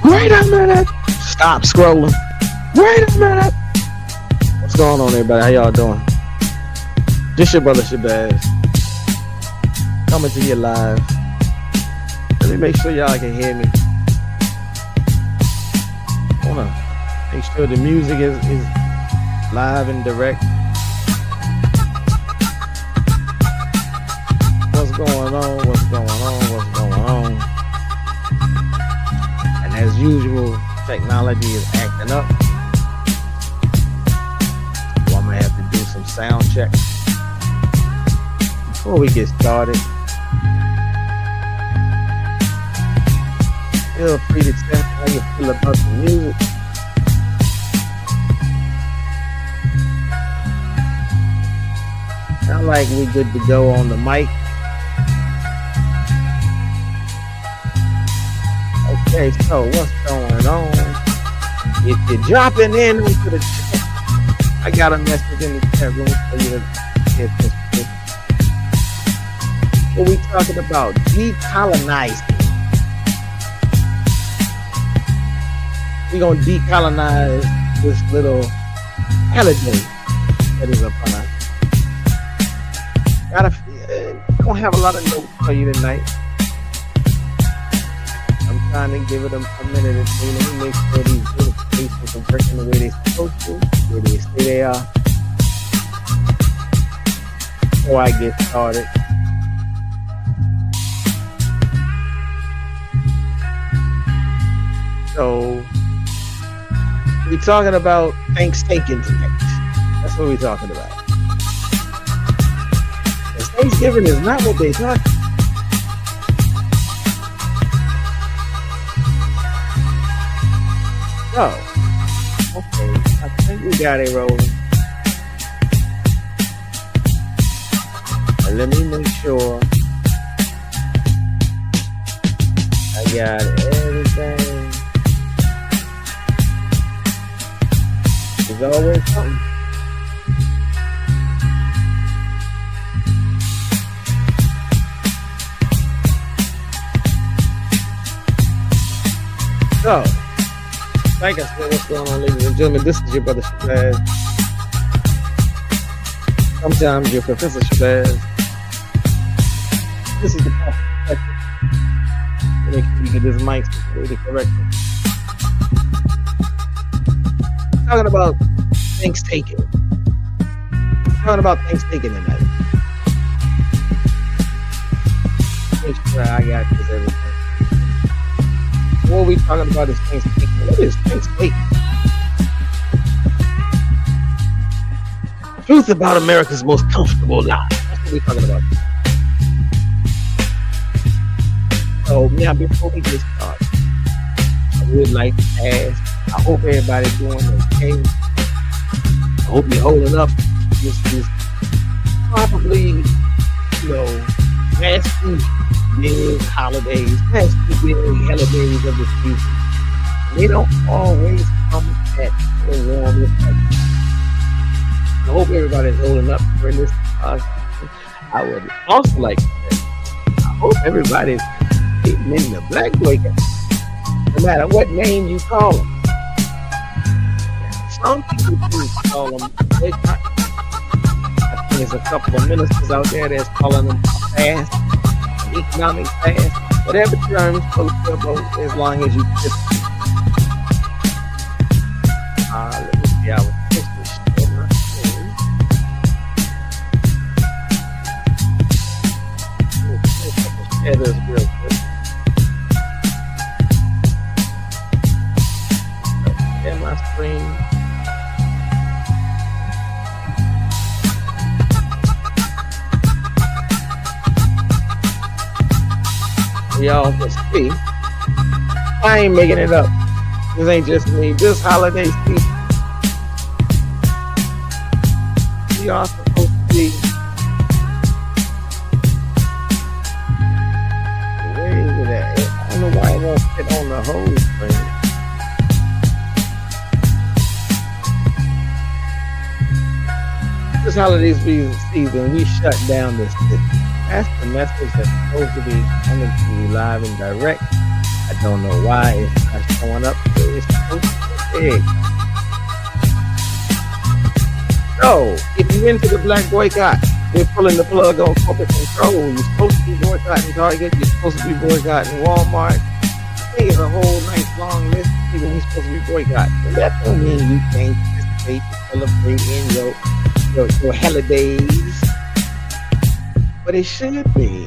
Wait a minute. Stop scrolling. Wait a minute. What's going on, everybody? How y'all doing? This your brother Shabazz coming to you live. Let me make sure y'all can hear me. I wanna make sure the music is live and direct. What's going on? What's going on? What's going on? And as usual, technology is acting up. So I'm gonna have to do some sound check before we get started. Feel free to tell me how you feel about the music. Sound like we're good to go on the mic. Okay, so what's going on? If you're dropping in into the chat, I got a message in the chat room for you to pay attention to. What we talking about? Decolonizing. We're going to decolonize this little holiday that is upon us. Don't have a lot of notes for you tonight. I'm trying to give it a minute or two. Let me make sure these notifications are working the way they're supposed to, where they say they are, before I get started. So, we're talking about ThanksTAKING tonight. That's what we're talking about. Because Thanksgiving is not what they talk. So, okay, I think we got it rolling. And let me make sure I got everything. There's always something. So, like I said, what's going on, ladies and gentlemen? This is your brother Shabazz. Sometimes your Professor Shabazz. This is the perspective. Make sure you get this mic situated correctly. Talking about ThanksTAKING. Talking about ThanksTAKING tonight. Make sure I got this everything. What we talking about is ThanksTAKING. What is ThanksTAKING? Truth about America's most comfortable lie. That's what we're talking about. So now, before we get started, I would like to ask, I hope everybody's doing okay. I hope you're holding up. This is probably, past two big holidays, past two big holidays of the season. They don't always come at the warmest time. I hope everybody's holding up during this. I would also like to say, I hope everybody's getting in the black boycott, no matter what name you call them. Some people do call them boycott. I think there's a couple of ministers out there that's calling them fast, economic fast, whatever term is supposed to about, as long as you just. Let me see, I was just share my screen. Share this real quick. Share my screen. Y'all can see, I ain't making it up. This ain't just me. This holiday season, we are supposed to be. Where is it at? I don't know why it won't fit on the whole screen. This holiday season, we shut down this city. That's the message that's supposed to be coming to you live and direct. I don't know why it's not showing up. It's supposed to be big. So, if you're into the black boycott, they're pulling the plug on corporate control. You're supposed to be boycotting Target. You're supposed to be boycotting Walmart. There's a whole nice long list of people we're supposed to be boycotting. But that don't mean you can't participate to celebrate in your holidays. But it should be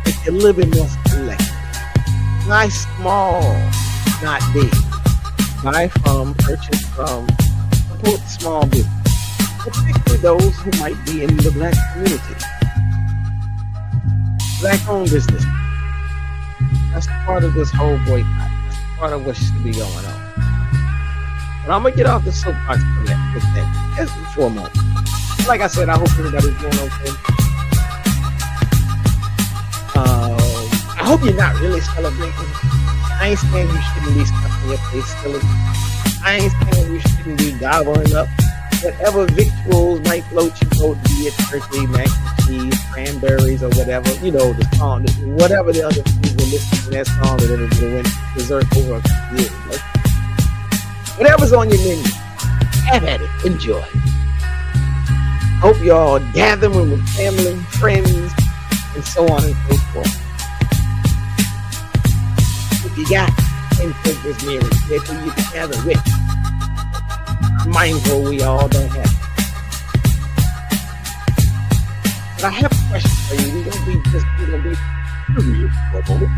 that you're living more collective. Buy small, not big. Buy from, purchase from, support small business, particularly those who might be in the black community. Black-owned business. That's part of this whole boycott. That's part of what should be going on. But I'm gonna get off the soapbox for that just for a moment. Like I said, I hope everybody's doing okay. I hope you're not really celebrating. I ain't saying you shouldn't be stuffing your face still. I ain't saying you shouldn't be gobbling up whatever victuals might float your boat, be it turkey, mac and cheese, cranberries, or whatever. You know, the song, whatever the other people were listening to that song that everybody went berserk over a couple years ago. Whatever's on your menu, have at it, enjoy. Hope y'all gathering with family, friends, and so on and so forth. If you got 10 fingers near and dear to you together with, I'm mindful we all don't have it. But I have a question for you. We're gonna be serious for a moment.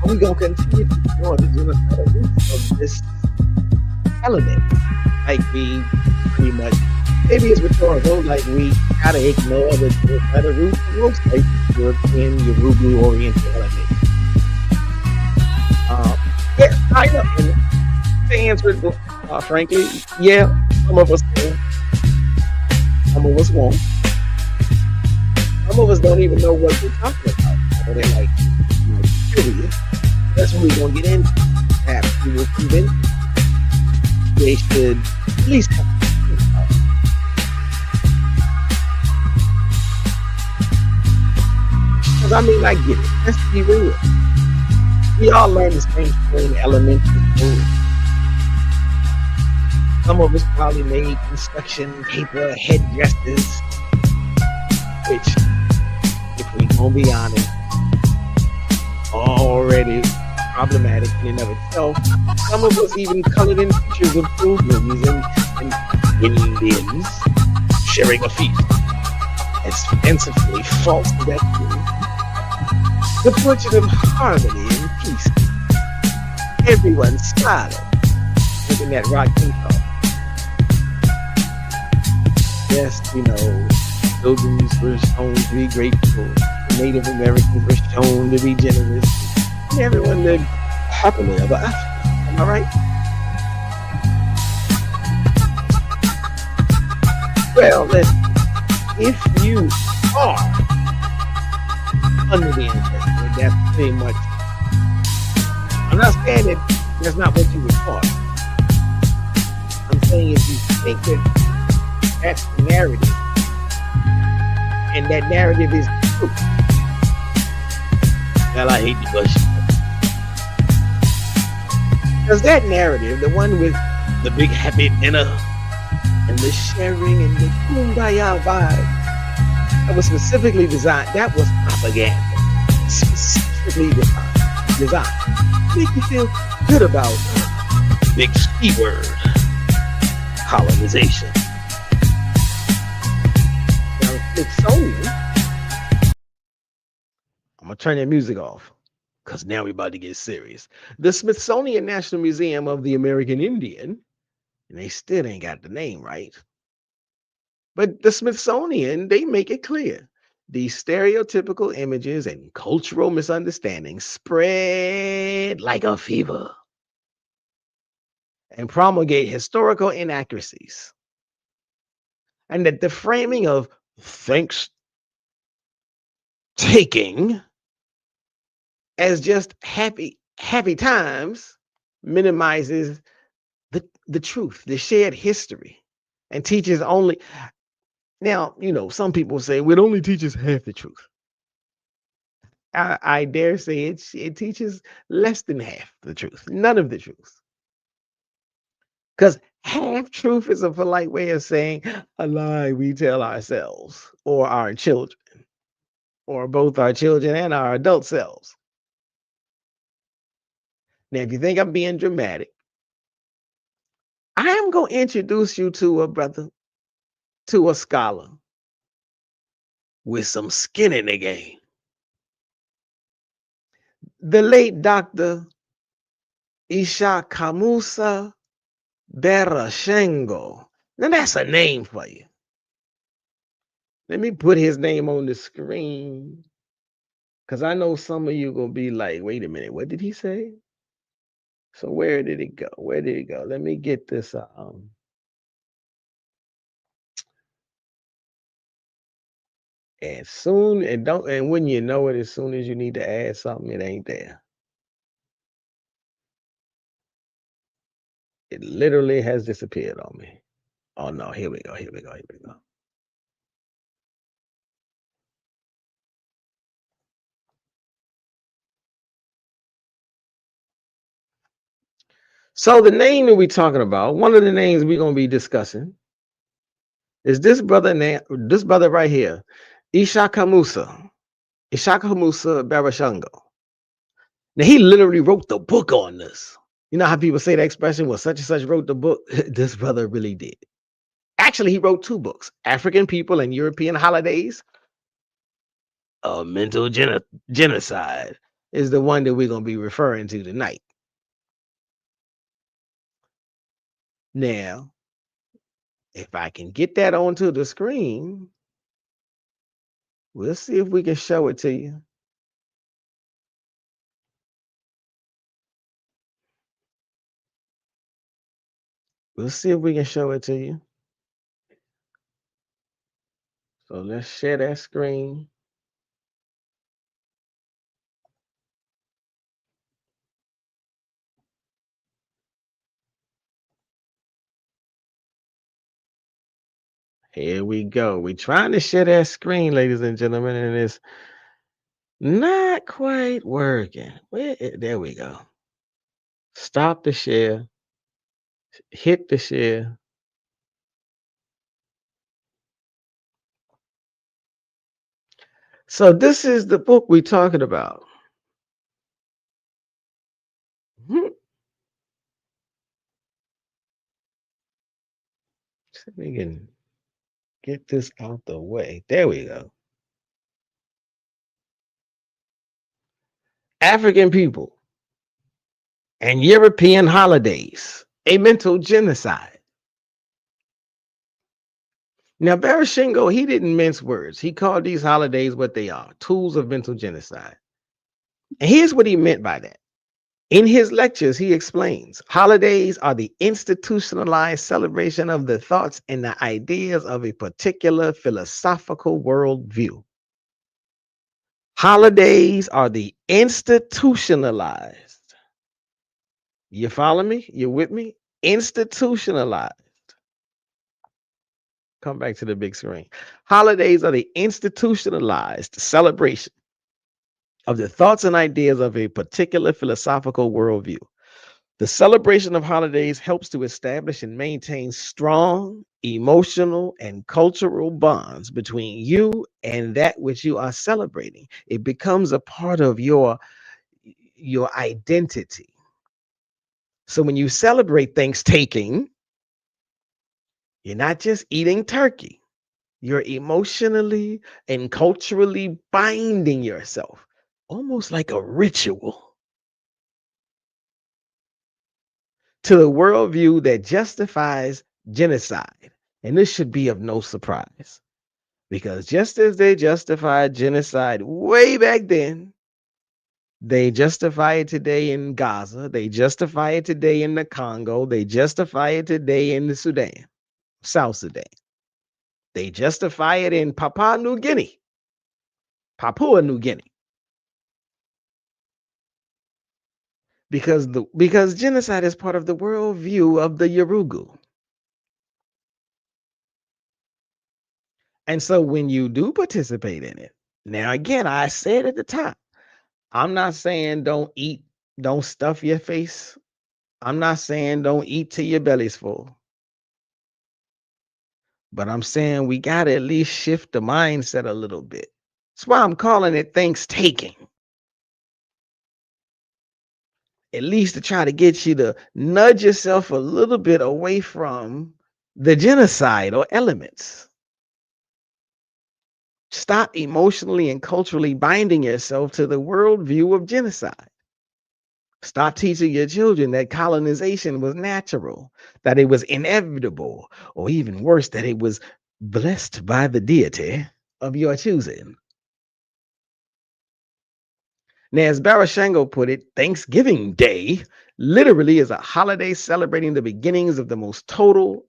Are we gonna continue to ignore the genocide roots of this holiday? Like we pretty much, maybe it's rhetorical, like we gotta ignore the genocide roots of most like European, Yoruba oriented holiday. Yeah, I know. And to answer it, frankly, yeah, some of us will. Some of us won't. Some of us don't even know what we're talking about. So they're like, curious. That's what we're going to get into. Perhaps we will convince they should at least have to think about it. Because I mean, I get it. Let's be real. We all learn the same thing in elementary school. Some of us probably made construction paper headdresses, which, if we gonna be honest, already problematic in and of itself. Some of us even colored in pictures of pilgrims and Indians sharing a feast, as fancifully false as that is. The portrait of harmony and peace. Everyone smiling, looking at rock talk. Yes, you know, pilgrims were shown to be grateful. Native Americans were shown to be generous. And everyone lived happily ever after. Am I right? Well, listen, if you are under the influence, that's pretty much. I'm not saying that that's not what you were taught. I'm saying if you think that that's the narrative, and that narrative is true. Well, I hate the bush. Because that narrative, the one with the big happy dinner and the sharing and the kumbaya vibe, that was specifically designed, that was propaganda. Specifically designed to make you feel good about big ski word, colonization. Smithsonian. I'm gonna turn that music off because now we're about to get serious. The Smithsonian National Museum of the American Indian, and they still ain't got the name right. But the Smithsonian, they make it clear. These stereotypical images and cultural misunderstandings spread like a fever and promulgate historical inaccuracies. And that the framing of ThanksTAKING as just happy times minimizes the truth, the shared history, and teaches only. Now, you know, some people say, well, it only teaches half the truth. I dare say it teaches less than half the truth, none of the truth. Because half truth is a polite way of saying a lie we tell ourselves or our children or both our children and our adult selves. Now, if you think I'm being dramatic, I am going to introduce you to a brother, to a scholar with some skin in the game. The late Dr. Ishakamusa Barashango. Now that's a name for you. Let me put his name on the screen because I know some of you gonna be like, wait a minute, what did he say? So where did it go? Where did it go? Let me get this. As soon and when you know it, as soon as you need to add something, it ain't there. It literally has disappeared on me. Oh no, here we go. Here we go. Here we go. So the name that we're talking about, one of the names we're gonna be discussing is this brother right here, Ishakamusa Barashango. Now he literally wrote the book on this. You know how people say the expression, well, such and such wrote the book? This brother really did. Actually, he wrote two books, African People and European Holidays. Mental Genocide is the one that we're going to be referring to tonight. Now, if I can get that onto the screen, we'll see if we can show it to you. We'll see if we can show it to you. So let's share that screen. Here we go. We're trying to share that screen, ladies and gentlemen, and it's not quite working. There we go. Stop the share. Hit the share. So this is the book we're talking about. So we can get this out the way. There we go. African People and European Holidays, a mental genocide. Now, Barashango, he didn't mince words. He called these holidays what they are, tools of mental genocide. And here's what he meant by that. In his lectures, he explains holidays are the institutionalized celebration of the thoughts and the ideas of a particular philosophical worldview. Holidays are the institutionalized. You follow me? You with me? Institutionalized. Come back to the big screen. Holidays are the institutionalized celebration of the thoughts and ideas of a particular philosophical worldview. The celebration of holidays helps to establish and maintain strong emotional and cultural bonds between you and that which you are celebrating. It becomes a part of your identity. So when you celebrate ThanksTAKIng, you're not just eating turkey. You're emotionally and culturally binding yourself, almost like a ritual, to the worldview that justifies genocide. And this should be of no surprise, because just as they justified genocide way back then, they justify it today in Gaza, they justify it today in the Congo, they justify it today in the Sudan, South Sudan. They justify it in Papua New Guinea. Because genocide is part of the worldview of the Yorugu. And so when you do participate in it, now again, I said at the top, I'm not saying don't eat, don't stuff your face. I'm not saying don't eat till your belly's full. But I'm saying we got to at least shift the mindset a little bit. That's why I'm calling it ThanksTAKIng. At least to try to get you to nudge yourself a little bit away from the genocide or elements. Stop emotionally and culturally binding yourself to the worldview of genocide. Stop teaching your children that colonization was natural, that it was inevitable, or even worse, that it was blessed by the deity of your choosing. Now, as Barashango put it, Thanksgiving Day literally is a holiday celebrating the beginnings of the most total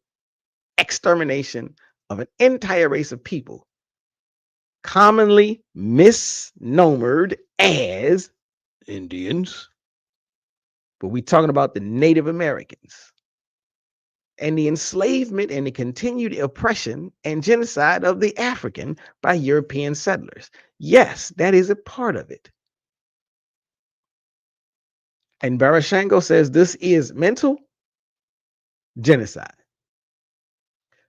extermination of an entire race of people, commonly misnomered as Indians. But we're talking about the Native Americans and the enslavement and the continued oppression and genocide of the African by European settlers. Yes, that is a part of it. And Barashango says this is mental genocide.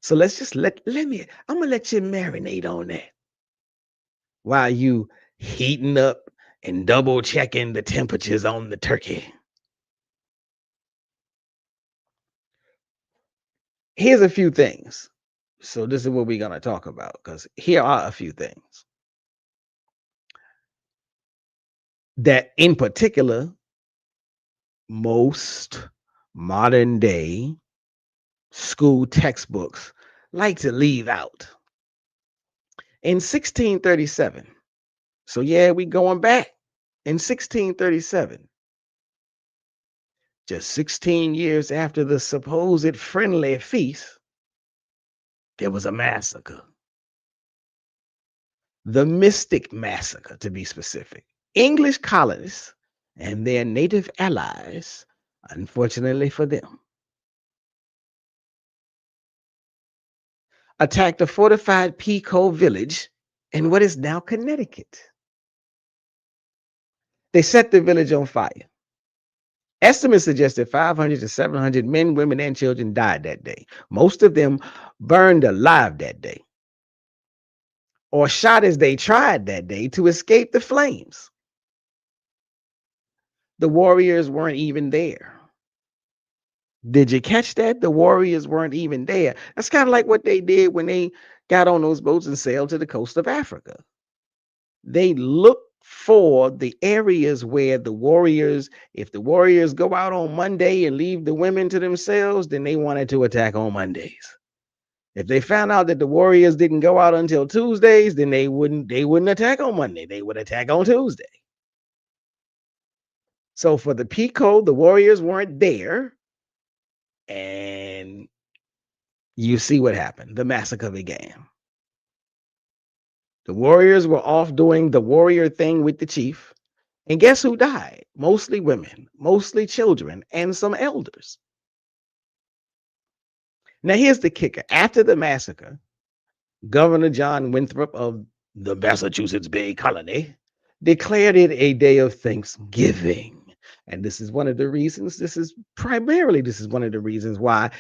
So let's just I'm gonna let you marinate on that while you heating up and double checking the temperatures on the turkey. Here's a few things. So this is what we're gonna talk about, because here are a few things that in particular most modern day school textbooks like to leave out. In 1637, so yeah, we going back. In 1637, just 16 years after the supposed friendly feast, there was a massacre. The Mystic Massacre, to be specific. English colonists and their native allies, unfortunately for them, attacked a fortified Pico village in what is now Connecticut. They set the village on fire. Estimates suggested 500 to 700 men, women, and children died that day. Most of them burned alive that day, or shot as they tried that day to escape the flames. The warriors weren't even there. Did you catch that? The warriors weren't even there. That's kind of like what they did when they got on those boats and sailed to the coast of Africa. They looked for the areas where the warriors, if the warriors go out on Monday and leave the women to themselves, then they wanted to attack on Mondays. If they found out that the warriors didn't go out until Tuesdays, then they wouldn't attack on Monday. They would attack on Tuesday. So for the Pico, the warriors weren't there. And you see what happened. The massacre began. The warriors were off doing the warrior thing with the chief. And guess who died? Mostly women, mostly children, and some elders. Now, here's the kicker. After the massacre, Governor John Winthrop of the Massachusetts Bay Colony declared it a day of Thanksgiving. And this is one of the reasons, this is one of the reasons why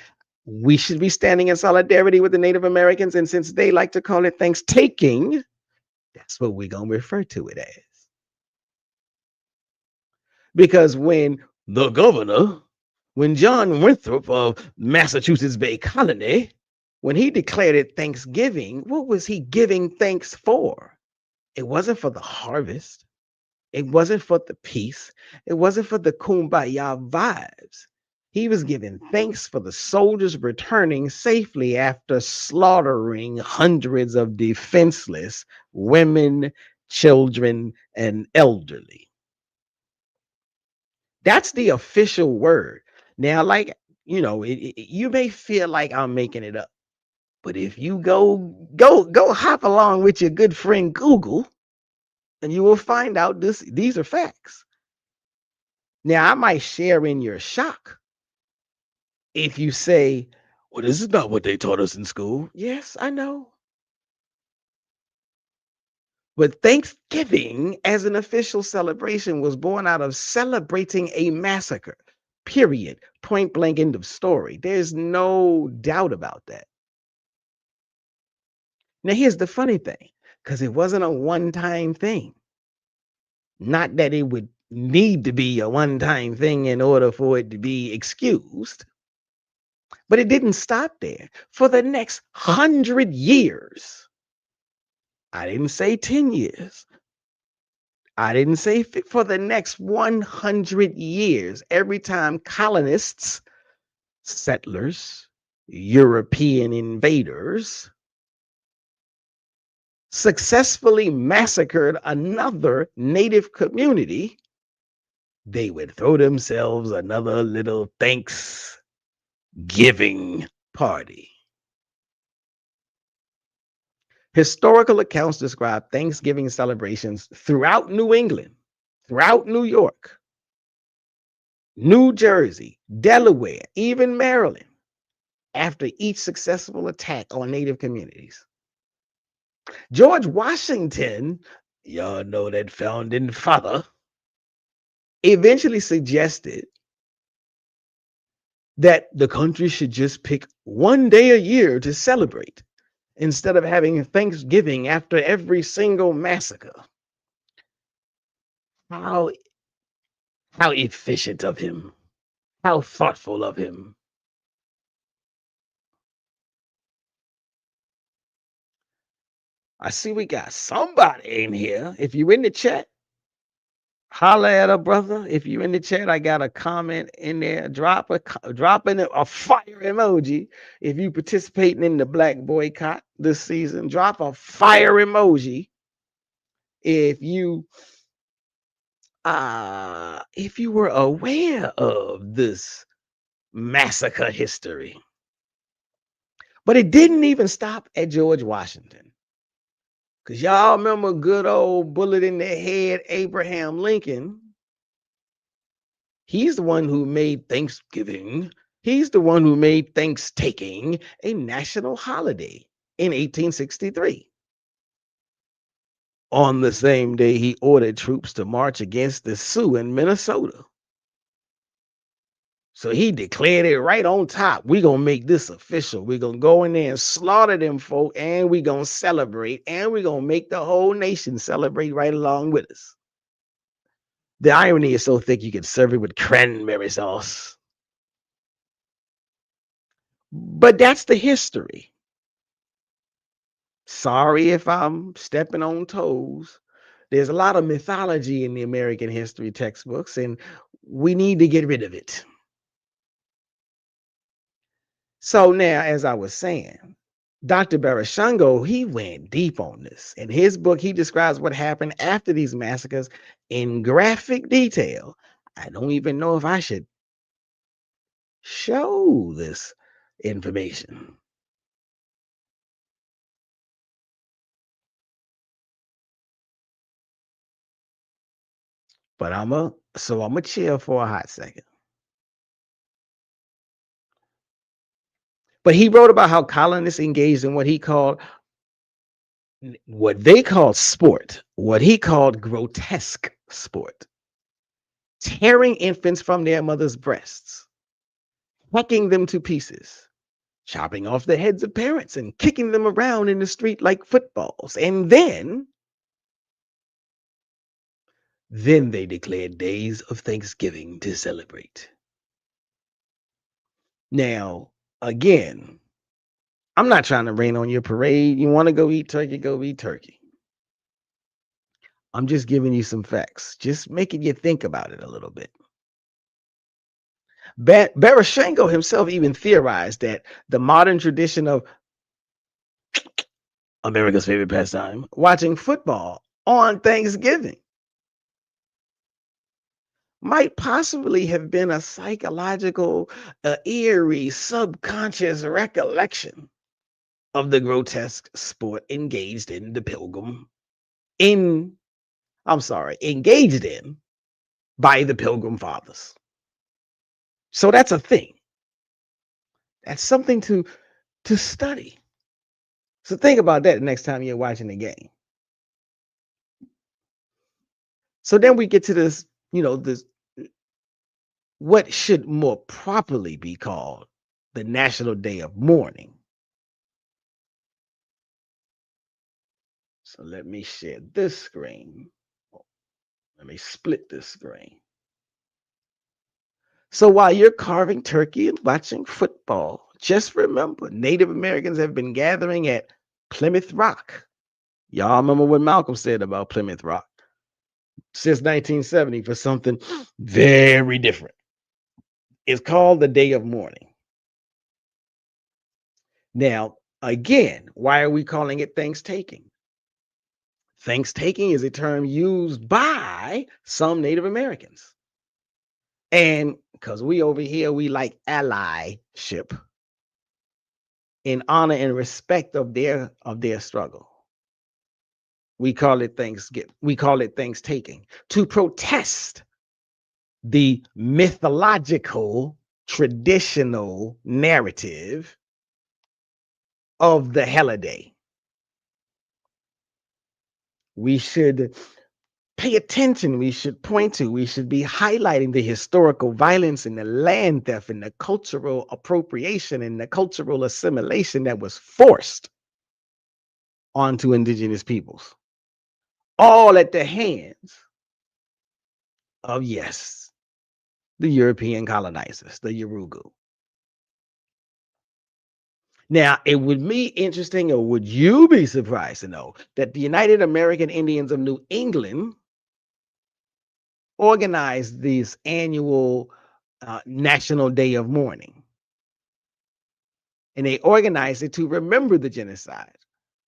we should be standing in solidarity with the Native Americans. And since they like to call it ThanksTAKIng, that's what we're going to refer to it as. Because when John Winthrop of Massachusetts Bay Colony, when he declared it Thanksgiving, what was he giving thanks for? It wasn't for the harvest. It wasn't for the peace. It wasn't for the kumbaya vibes. He was giving thanks for the soldiers returning safely after slaughtering hundreds of defenseless women, children, and elderly. That's the official word. Now, like, you may feel like I'm making it up, but if you go hop along with your good friend Google, and you will find out these are facts. Now, I might share in your shock if you say, well, this is not what they taught us in school. Yes, I know. But Thanksgiving as an official celebration was born out of celebrating a massacre. Period. Point blank, end of story. There's no doubt about that. Now, here's the funny thing, because it wasn't a one-time thing. Not that it would need to be a one-time thing in order for it to be excused, but it didn't stop there. For the next 100 years, I didn't say 10 years, I didn't say for the next 100 years, every time colonists, settlers, European invaders successfully massacred another native community, they would throw themselves another little Thanksgiving party. Historical accounts describe Thanksgiving celebrations throughout New England, throughout New York, New Jersey, Delaware, even Maryland, after each successful attack on native communities. George Washington, y'all know that founding father, eventually suggested that the country should just pick one day a year to celebrate instead of having Thanksgiving after every single massacre. How efficient of him. How thoughtful of him. I see we got somebody in here. If you're in the chat, holla at a brother. If you're in the chat, I got a comment in there. Drop in a fire emoji. If you participating in the Black Boycott this season, drop a fire emoji. If you were aware of this massacre history. But it didn't even stop at George Washington. Because y'all remember good old bullet in the head Abraham Lincoln. He's the one who made Thanksgiving. He's the one who made ThanksTAKIng a national holiday in 1863. On the same day, he ordered troops to march against the Sioux in Minnesota. So he declared it right on top. We're going to make this official. We're going to go in there and slaughter them folk, and we're going to celebrate, and we're going to make the whole nation celebrate right along with us. The irony is so thick you can serve it with cranberry sauce. But that's the history. Sorry if I'm stepping on toes. There's a lot of mythology in the American history textbooks, and we need to get rid of it. So now, as I was saying, Dr. Barashango, he went deep on this. In his book, he describes what happened after these massacres in graphic detail. I don't even know if I should show this information. But I'm gonna chill for a hot second. But he wrote about how colonists engaged in what they called sport, what he called grotesque sport, tearing infants from their mothers' breasts, hacking them to pieces, chopping off the heads of parents and kicking them around in the street like footballs. And then they declared days of Thanksgiving to celebrate. Now, again, I'm not trying to rain on your parade. You want to go eat turkey, go eat turkey. I'm just giving you some facts, just making you think about it a little bit. Barashango himself even theorized that the modern tradition of America's favorite pastime, watching football on Thanksgiving, might possibly have been a psychological, eerie, subconscious recollection of the grotesque sport engaged in by the Pilgrim Fathers. So that's a thing. That's something to study. So think about that next time you're watching the game. So then we get to this, this what should more properly be called the National Day of Mourning. So let me share this screen. Let me split this screen. So while you're carving turkey and watching football, just remember Native Americans have been gathering at Plymouth Rock. Y'all remember what Malcolm said about Plymouth Rock since 1970 for something very different. It's called the Day of Mourning. Now, again, why are we calling it ThanksTAKIng? ThanksTAKIng is a term used by some Native Americans. And because we over here, we like allyship in honor and respect of their struggle. We call it Thanksgiving. We call it ThanksTAKIng to protest the mythological, traditional narrative of the holiday. We should pay attention. We should point to, we should be highlighting the historical violence and the land theft and the cultural appropriation and the cultural assimilation that was forced onto indigenous peoples, all at the hands of, yes, the European colonizers, the Yurugu. Now, it would be interesting, or would you be surprised to know that the United American Indians of New England organized this annual National Day of Mourning? And they organized it to remember the genocide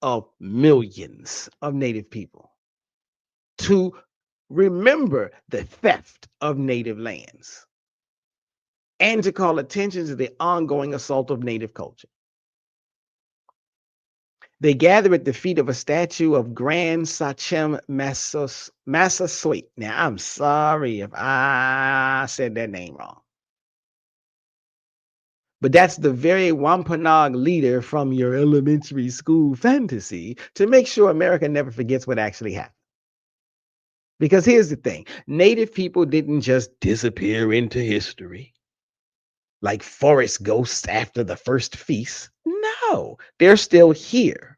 of millions of Native people, to remember the theft of Native lands, and to call attention to the ongoing assault of Native culture. They gather at the feet of a statue of Grand Sachem Massasoit. Now, I'm sorry if I said that name wrong. But that's the very Wampanoag leader from your elementary school fantasy to make sure America never forgets what actually happened. Because here's the thing, Native people didn't just disappear into history like forest ghosts after the first feast. No, they're still here.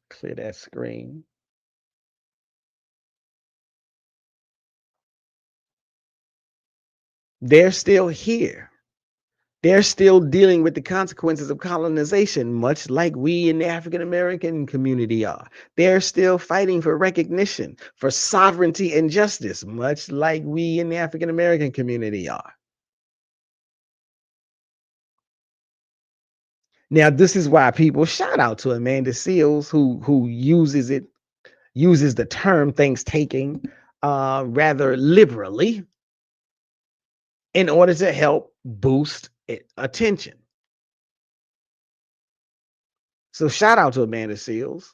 Clear that screen. They're still here. They're still dealing with the consequences of colonization, much like we in the African American community are. They're still fighting for recognition, for sovereignty and justice, much like we in the African American community are. Now, this is why people shout out to Amanda Seals, who uses the term ThanksTAKIng rather liberally in order to help boost attention. So shout out to Amanda Seals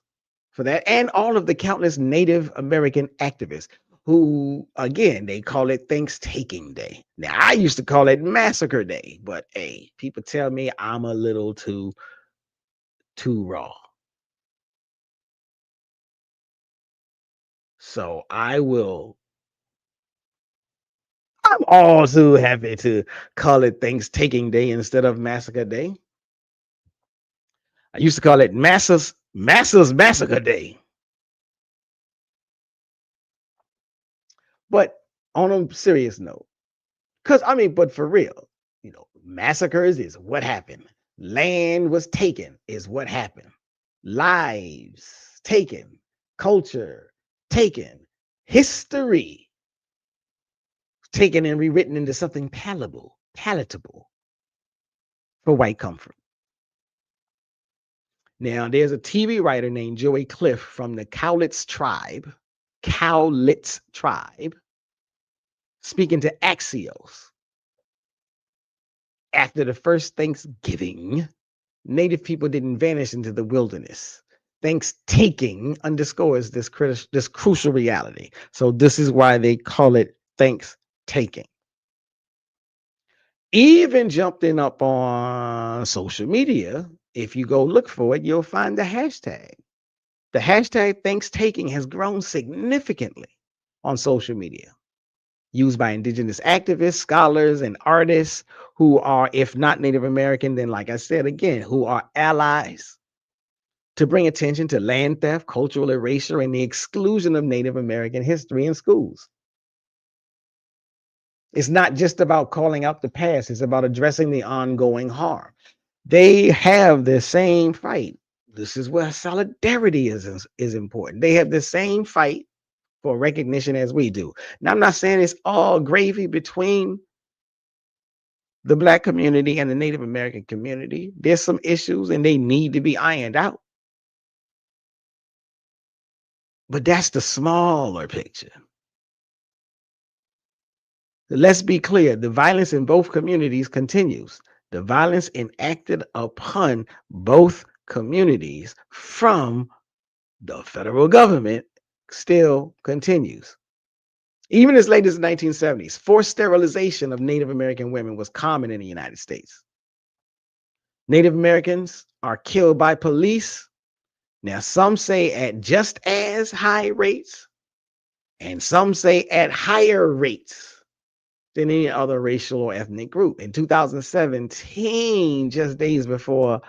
for that, and all of the countless Native American activists who, again, they call it ThanksTAKIng Day. Now, I used to call it Massacre Day, but hey, people tell me I'm a little too raw. So I'm all too happy to call it ThanksTAKIng Day instead of Massacre Day. I used to call it Massa's Massacre Day. But on a serious note, but for real, massacres is what happened. Land was taken is what happened. Lives taken, culture taken, history taken and rewritten into something palatable for white comfort. Now, there's a TV writer named Joey Cliff from the Cowlitz tribe, speaking to Axios. After the first Thanksgiving, Native people didn't vanish into the wilderness. ThanksTAKIng underscores this crucial reality. So this is why they call it ThanksTAKIng. Even jumping up on social media, if you go look for it, you'll find the hashtag The hashtag ThanksTAKIng has grown significantly on social media, used by indigenous activists, scholars, and artists who are, if not Native American, then, like I said again, who are allies to bring attention to land theft, cultural erasure, and the exclusion of Native American history in schools. It's not just about calling out the past, it's about addressing the ongoing harm. They have the same fight. This is where solidarity is important. They have the same fight for recognition as we do. Now, I'm not saying it's all gravy between the Black community and the Native American community. There's some issues and they need to be ironed out. But that's the smaller picture. Let's be clear, the violence in both communities continues. The violence enacted upon both communities from the federal government still continues. Even as late as the 1970s, forced sterilization of Native American women was common in the United States. Native Americans are killed by police. Now, some say at just as high rates, and some say at higher rates than any other racial or ethnic group. In 2017, just days before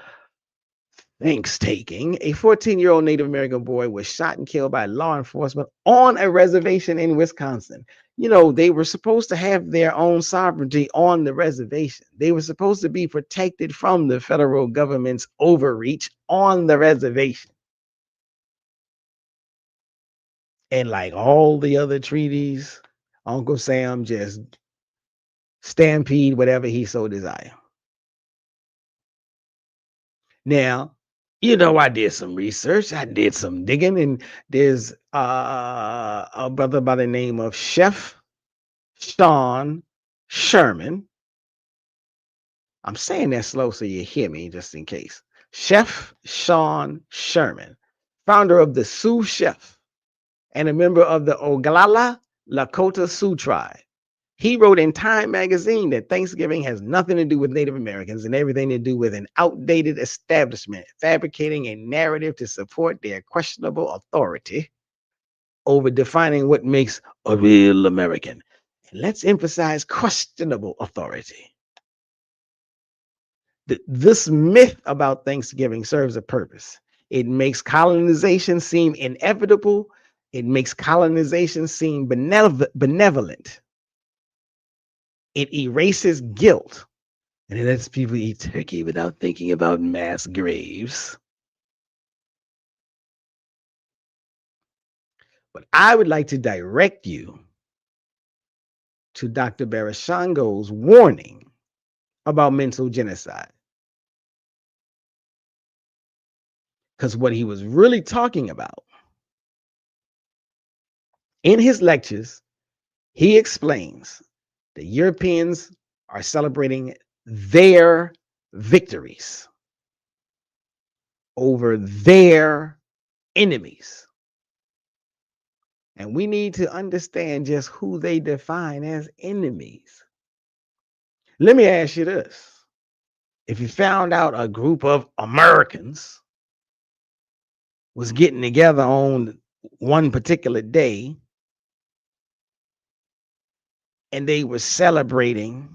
ThanksTAKIng, a 14-year-old Native American boy was shot and killed by law enforcement on a reservation in Wisconsin. You know, they were supposed to have their own sovereignty on the reservation. They were supposed to be protected from the federal government's overreach on the reservation. And like all the other treaties, Uncle Sam just stampede whatever he so desire. Now, you know, I did some research, I did some digging, and there's a brother by the name of Chef Sean Sherman. I'm saying that slow so you hear me just in case. Chef Sean Sherman, founder of the Sioux Chef and a member of the Oglala Lakota Sioux tribe. He wrote in Time magazine that Thanksgiving has nothing to do with Native Americans and everything to do with an outdated establishment fabricating a narrative to support their questionable authority over defining what makes a real American. And let's emphasize questionable authority. This myth about Thanksgiving serves a purpose. It makes colonization seem inevitable. It makes colonization seem benevolent. It erases guilt, and it lets people eat turkey without thinking about mass graves. But I would like to direct you to Dr. Barashango's warning about mental genocide. Because what he was really talking about in his lectures, he explains the Europeans are celebrating their victories over their enemies. And we need to understand just who they define as enemies. Let me ask you this. If you found out a group of Americans was getting together on one particular day and they were celebrating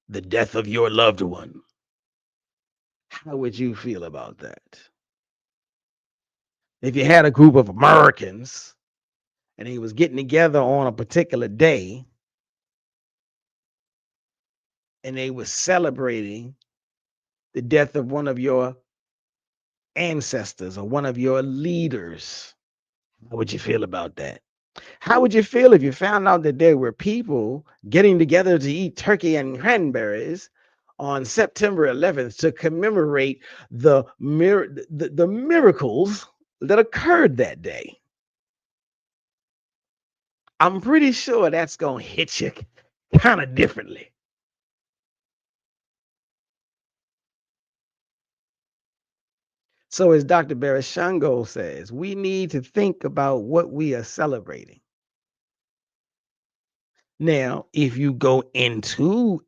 the death of your loved one, how would you feel about that? If you had a group of Americans and they was getting together on a particular day and they were celebrating the death of one of your ancestors or one of your leaders, how would you feel about that? How would you feel if you found out that there were people getting together to eat turkey and cranberries on September 11th to commemorate the miracles that occurred that day? I'm pretty sure that's going to hit you kind of differently. So as Dr. Barashango says, we need to think about what we are celebrating. Now, if you go into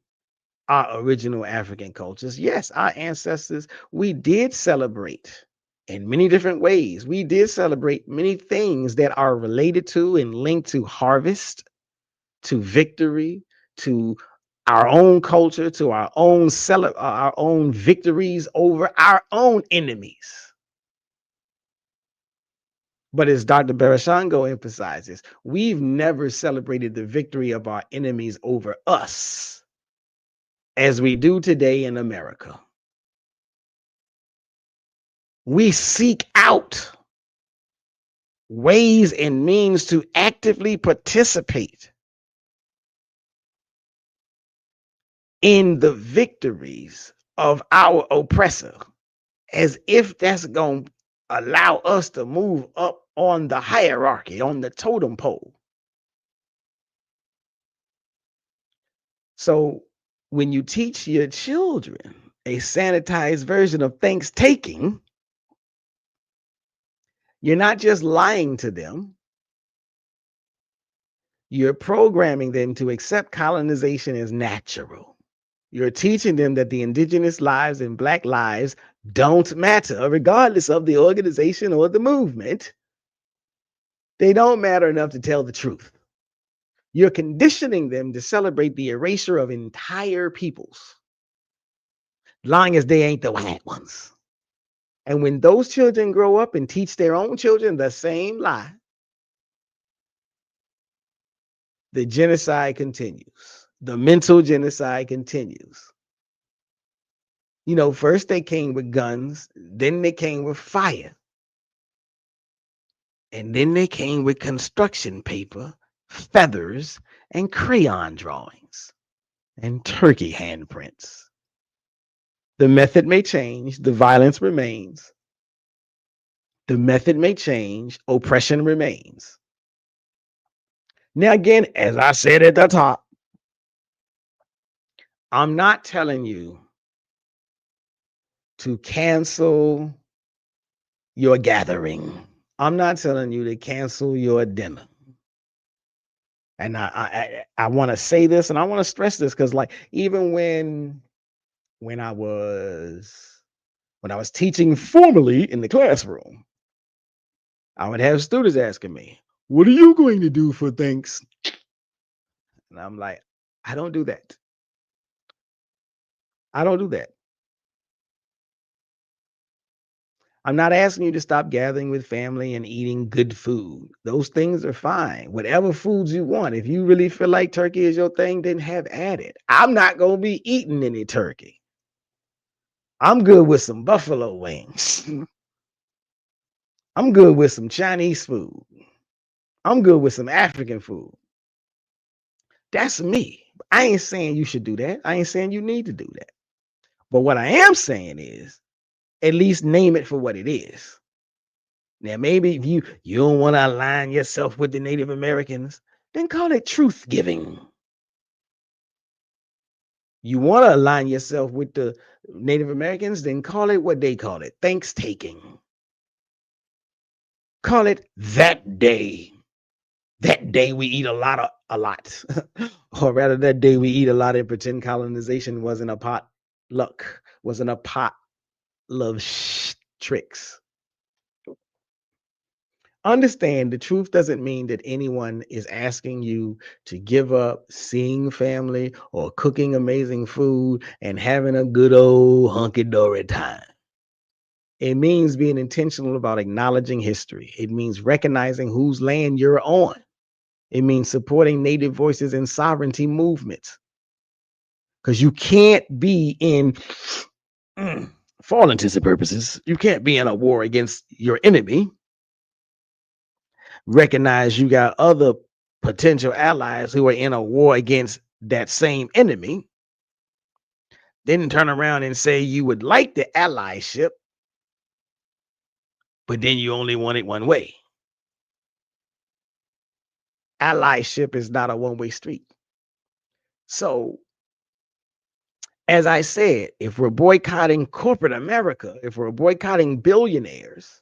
our original African cultures, yes, our ancestors, we did celebrate in many different ways. We did celebrate many things that are related to and linked to harvest, to victory, to our own culture, to our own victories over our own enemies. But as Dr. Barashango emphasizes, we've never celebrated the victory of our enemies over us as we do today in America. We seek out ways and means to actively participate in the victories of our oppressor, as if that's going to allow us to move up on the hierarchy, on the totem pole. So when you teach your children a sanitized version of ThanksTAKING, you're not just lying to them, you're programming them to accept colonization as natural. You're teaching them that the indigenous lives and Black lives don't matter, regardless of the organization or the movement. They don't matter enough to tell the truth. You're conditioning them to celebrate the erasure of entire peoples, long as they ain't the white ones. And when those children grow up and teach their own children the same lie, the genocide continues. The mental genocide continues. You know, first they came with guns, then they came with fire, and then they came with construction paper, feathers, and crayon drawings, and turkey handprints. The method may change, the violence remains. The method may change, oppression remains. Now, again, as I said at the top, I'm not telling you to cancel your gathering. I'm not telling you to cancel your dinner. And I want to say this, and I want to stress this, because like even when I was teaching formally in the classroom, I would have students asking me, "What are you going to do for thanks?" And I'm like, I don't do that. I don't do that. I'm not asking you to stop gathering with family and eating good food. Those things are fine. Whatever foods you want. If you really feel like turkey is your thing, then have at it. I'm not going to be eating any turkey. I'm good with some buffalo wings. I'm good with some Chinese food. I'm good with some African food. That's me. I ain't saying you should do that. I ain't saying you need to do that. But what I am saying is, at least name it for what it is. Now, maybe if you don't want to align yourself with the Native Americans, then call it truth giving. You want to align yourself with the Native Americans, then call it what they call it, ThanksTAKING. Call it that day. That day we eat a lot. Or rather, that day we eat a lot and pretend colonization wasn't a potluck, wasn't a pot of tricks. Understand the truth doesn't mean that anyone is asking you to give up seeing family or cooking amazing food and having a good old hunky-dory time. It means being intentional about acknowledging history. It means recognizing whose land you're on. It means supporting Native voices and sovereignty movements. Because you can't be in, for all intents and purposes, you can't be in a war against your enemy. Recognize you got other potential allies who are in a war against that same enemy, then turn around and say you would like the allyship, but then you only want it one way. Allyship is not a one-way street. So, as I said, if we're boycotting corporate America, if we're boycotting billionaires,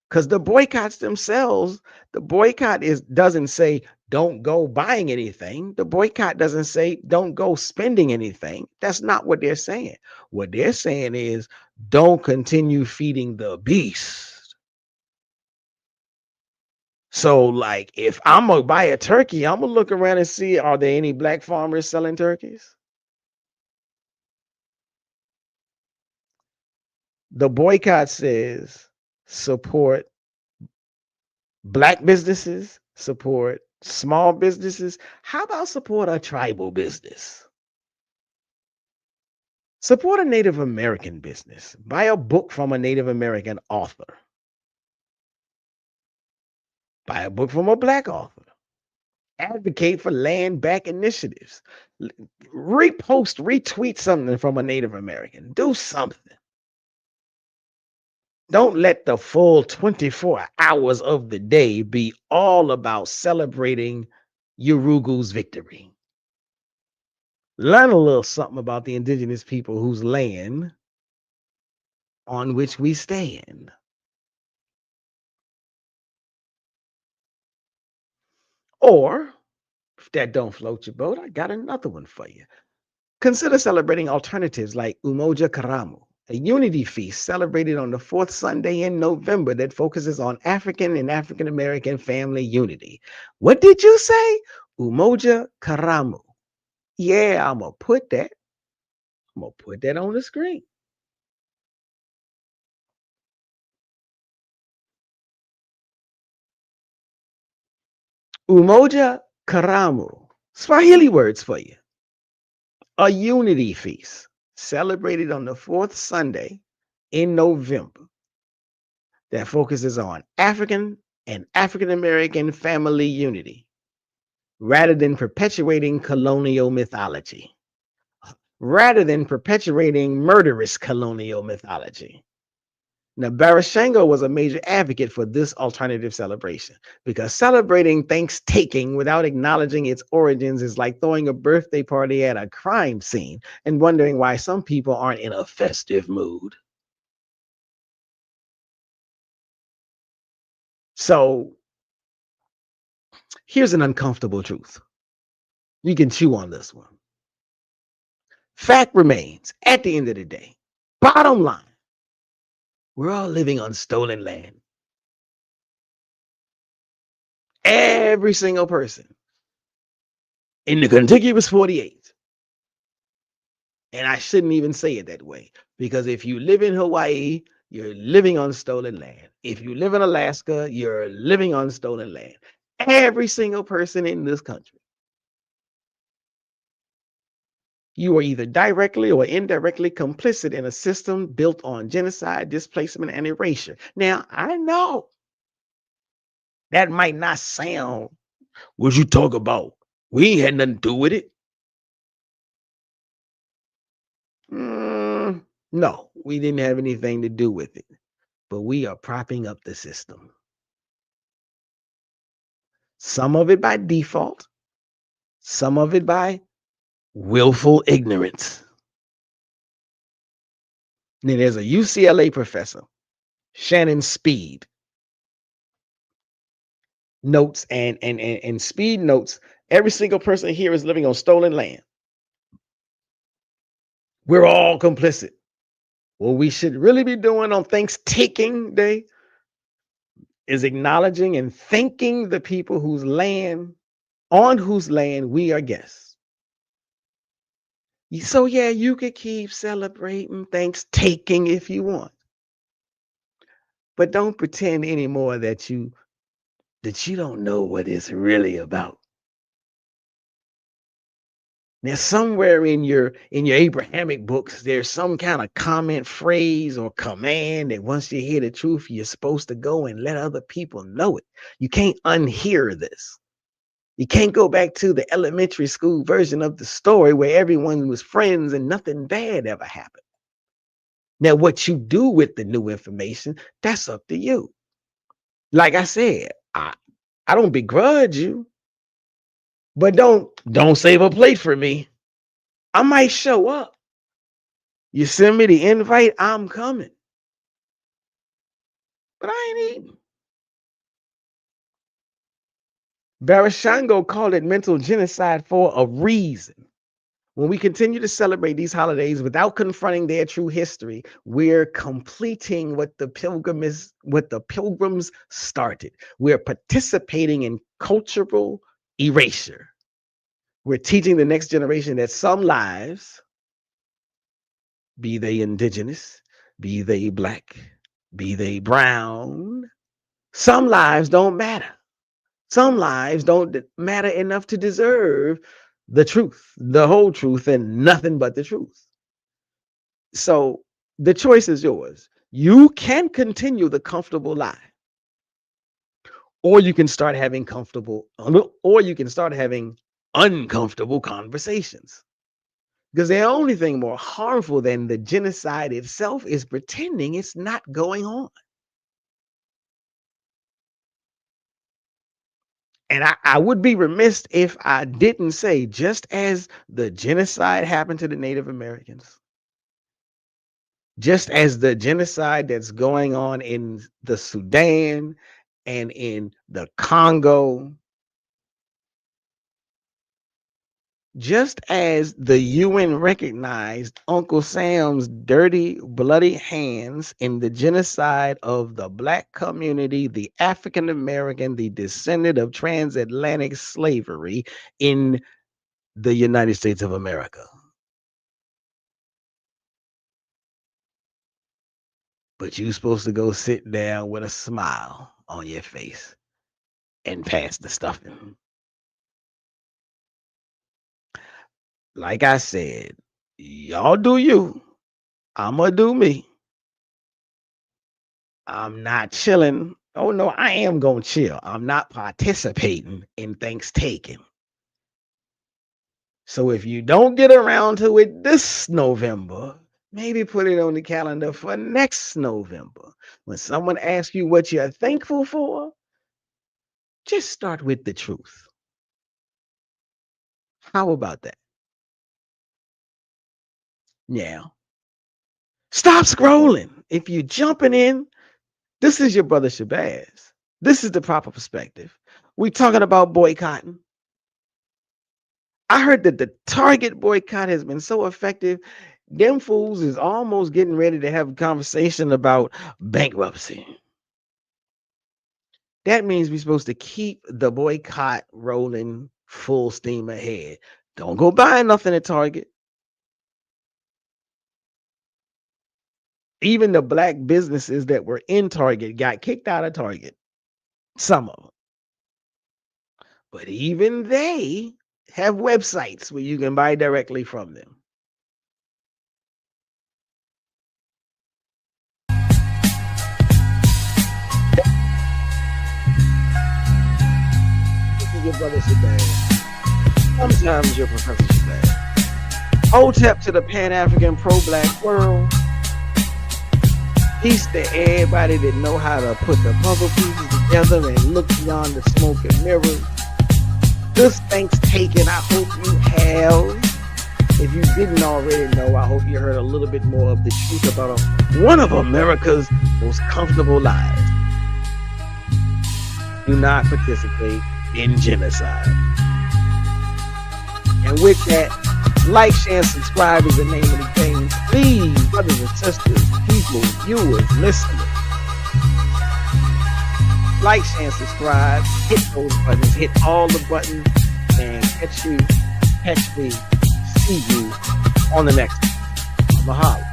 because the boycotts themselves, the boycott doesn't say don't go buying anything. The boycott doesn't say don't go spending anything. That's not what they're saying. What they're saying is Don't continue feeding the beast. So, like, if I'm gonna buy a turkey, I'm gonna look around and see, are there any black farmers selling turkeys? The boycott says support black businesses, support small businesses. How about support a tribal business? Support a Native American business. Buy a book from a Native American author. Buy a book from a black author. Advocate for land back initiatives. Repost, retweet something from a Native American. Do something. Don't let the full 24 hours of the day be all about celebrating Urugu's victory. Learn a little something about the indigenous people whose land on which we stand. Or, if that don't float your boat, I got another one for you. Consider celebrating alternatives like Umoja Karamu, a unity feast celebrated on the fourth Sunday in November that focuses on African and African American family unity. What did you say? Umoja Karamu. Yeah, I'm gonna put that on the screen. Umoja Karamu. Swahili words for you. A unity feast celebrated on the fourth Sunday in November that focuses on African and African American family unity rather than perpetuating colonial mythology, rather than perpetuating murderous colonial mythology. Now, Barashango was a major advocate for this alternative celebration because celebrating ThanksTAKIng without acknowledging its origins is like throwing a birthday party at a crime scene and wondering why some people aren't in a festive mood. So, here's an uncomfortable truth. You can chew on this one. Fact remains, at the end of the day, bottom line, we're all living on stolen land. Every single person in the contiguous 48. And I shouldn't even say it that way because if you live in Hawaii, you're living on stolen land. If you live in Alaska, you're living on stolen land. Every single person in this country, you are either directly or indirectly complicit in a system built on genocide, displacement, and erasure. Now, I know that might not sound what you talk about. We ain't had nothing to do with it. No, we didn't have anything to do with it, but we are propping up the system. Some of it by default, some of it by willful ignorance. Then there's a UCLA professor, Shannon Speed, notes and Speed notes every single person here is living on stolen land. We're all complicit. What we should really be doing on ThanksTAKIng Day is acknowledging and thanking the people on whose land we are guests. So yeah, you could keep celebrating ThanksTAKIng if you want, but don't pretend anymore that you don't know what it's really about. Now, somewhere in your Abrahamic books, there's some kind of comment, phrase, or command that once you hear the truth, you're supposed to go and let other people know it. You can't unhear this. You can't go back to the elementary school version of the story where everyone was friends and nothing bad ever happened. Now, what you do with the new information, that's up to you. Like I said, I don't begrudge you, but don't save a plate for me. I might show up. You send me the invite, I'm coming. But I ain't eating. Barashango called it mental genocide for a reason. When we continue to celebrate these holidays without confronting their true history, we're completing what the pilgrims started. We're participating in cultural erasure. We're teaching the next generation that some lives, be they indigenous, be they black, be they brown, some lives don't matter. Some lives don't matter enough to deserve the truth, the whole truth, and nothing but the truth. So the choice is yours. You can continue the comfortable lie, or you can start having uncomfortable conversations. Because the only thing more harmful than the genocide itself is pretending it's not going on. And I would be remiss if I didn't say, just as the genocide happened to the Native Americans, just as the genocide that's going on in the Sudan and in the Congo, just as the UN recognized Uncle Sam's dirty, bloody hands in the genocide of the Black community, the African American, the descendant of transatlantic slavery in the United States of America. But you're supposed to go sit down with a smile on your face and pass the stuffing. Like I said, y'all do you. I'ma do me. I'm not chilling. Oh no, I am gonna chill. I'm not participating in ThanksTAKIng. So if you don't get around to it this November, maybe put it on the calendar for next November. When someone asks you what you're thankful for, just start with the truth. How about that? Yeah. Stop scrolling. If you're jumping in, this is your brother Shabazz. This is the proper perspective. We talking about boycotting. I heard that the Target boycott has been so effective. Them fools is almost getting ready to have a conversation about bankruptcy. That means we're supposed to keep the boycott rolling full steam ahead. Don't go buying nothing at Target. Even the black businesses that were in Target got kicked out of Target. Some of them. But even they have websites where you can buy directly from them. This is your brother Shabazz. Sometimes your Professor Shabazz. Hotep to the Pan-African pro-black world. Peace to everybody that know how to put the puzzle pieces together and look beyond the smoke and mirrors. This ThanksTAKIng, I hope you have. If you didn't already know, I hope you heard a little bit more of the truth about one of America's most comfortable lives. Do not participate in genocide. And with that, like, share, and subscribe is the name of the game. Please, brothers and sisters, people, viewers, listeners, like, share, and subscribe. Hit those buttons. Hit all the buttons. And catch me, see you on the next one. Mahalo.